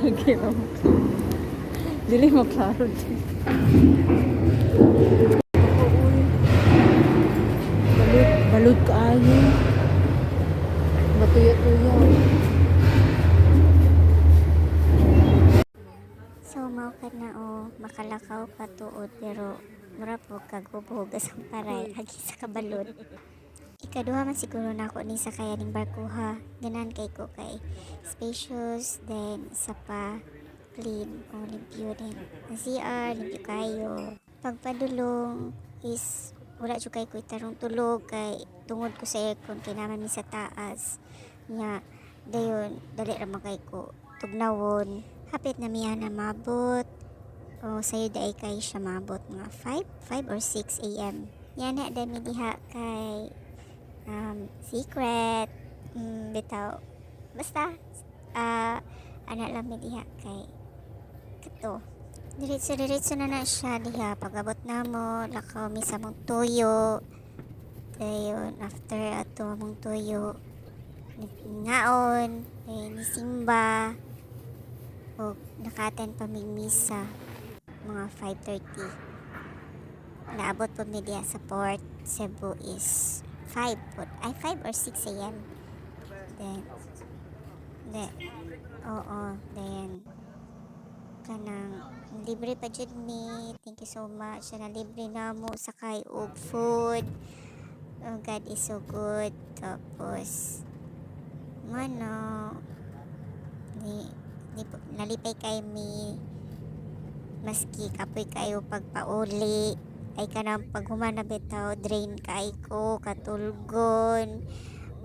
Okay, ma'am. Dili mo klaro din. Balod kaayo. Matuyo-tuyo. So, mao ka na makalakaw ka tuod pero mura po kagubog asang paray hagi sa kabalod. Ikaduha man siguro na ako ni sa kayaning barkuha. Ganan kay ko kay spacious, then isa pa clean o limpyo din. Ang CR, limpyo kayo. Pagpadulong is wala jud kay ko itarong tulog kay tungod ko sa aircon kay naman mi sa taas. Nya dayon dali ra man kay ko tugnawon. Hapit na miya na mabot. O sayo daay kay siya mabot mga 5 or 6 a.m. Yan na dami diha kay secret bitaw basta anak lang mi diha kay kato diretso na siya diha pag-abot na mo lakaw mi sa mong tuyo dayon after ato mong tuyo ngaon ni simba o nakaten pa mig misa mga 5:30 naabot po mi diha sa Port Cebu is 5 or 6 a.m. Then, then, kanang, libre pa jud mi. Thank you so much. Na libre na mo sakay og food. Oh, God is so good. Tapos, nalipay kay mi. Maski kapoy kayo pagpauli. Ay kanang paghuman na bitaw drain kay ko katulgon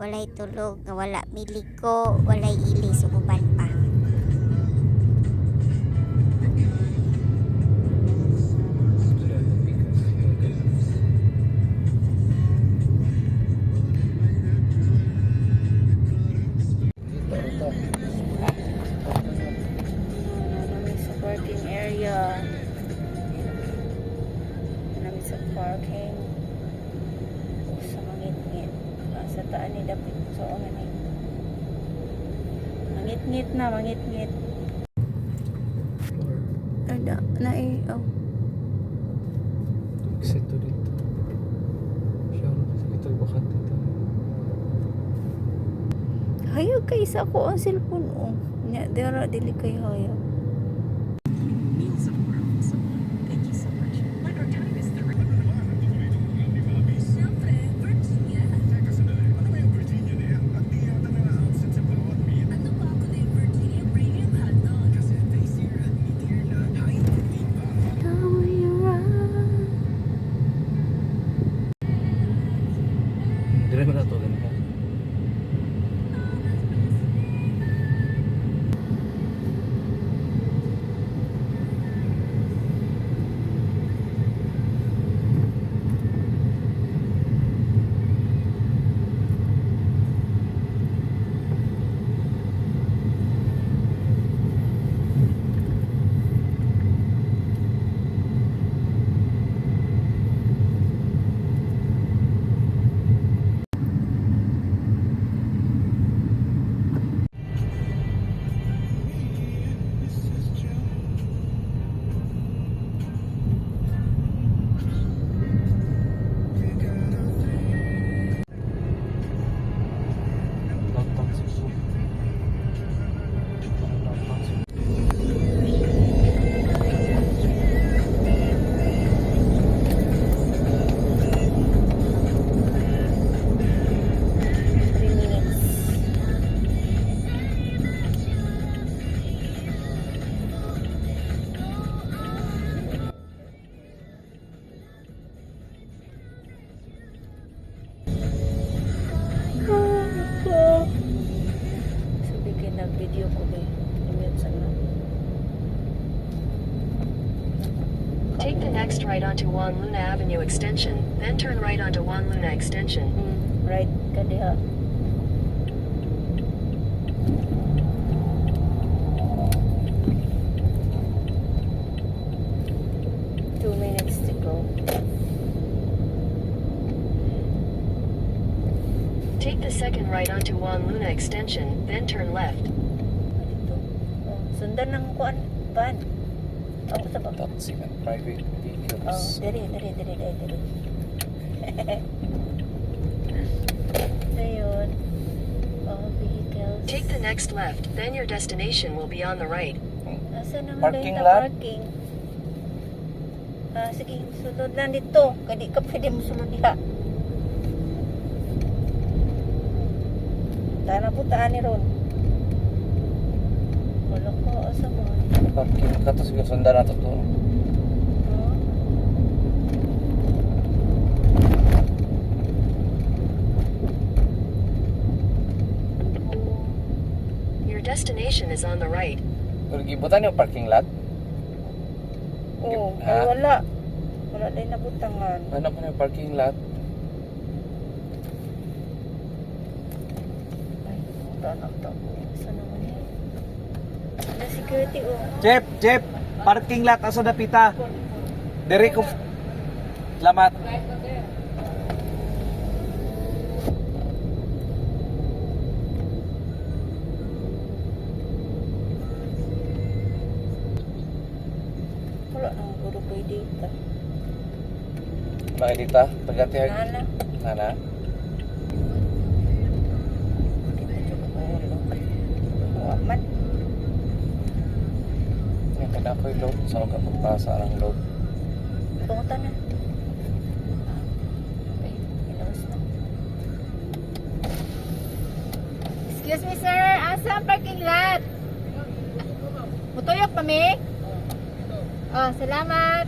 walay tulog nga wala miliko walay ilis ug uban pa sa parking area. Sa parking sa mangit-ngit sa taan ni dapit so mangit-ngit ada na exit to dito siya ito bakante ito hayag kay isa ko ang cellphone nya dira dili kay hayag. dire mo na to ganun nag-video ko ba Take the next right onto Juan Luna Avenue Extension, then turn right onto Juan Luna Extension. Right ka diha. Take the second right onto Juan Luna Extension, then turn left. Dito. Sundan ng kuan van. Ako sa baba. Taxi and private Oh, vehicles. diri. Ayun. Oh, vehicles. Take the next left, then your destination will be on the right. Asa naman Parking dahil lot? parking? Sige, sulod lang dito. Kadi ka pwede mo sulod diha. Tara po taan ni Ron. Wala ko, asa mo? Parking ka to sige sundan nato to. Oh. Your destination is on the right. Pero gibutan yung parking lot. Oh, Ha? ay wala. Wala din nabutangan. Ano ko na yung parking lot? Ay, tanong to. Saan naman yan? Ada security oh. Jeep, parking lot asa dapita. Dere ko. Salamat. Wala nang guro ko data. Mga dita, tagatihag. Nana. Nana. Dito juga ko ulo. Wala man. Yung kada ko yung load. Saan ka magpasa ang load? Punta na. Okay, ilawas na. Excuse me, sir. Asa ang parking lot? Mutuyok kami? Oh, salamat.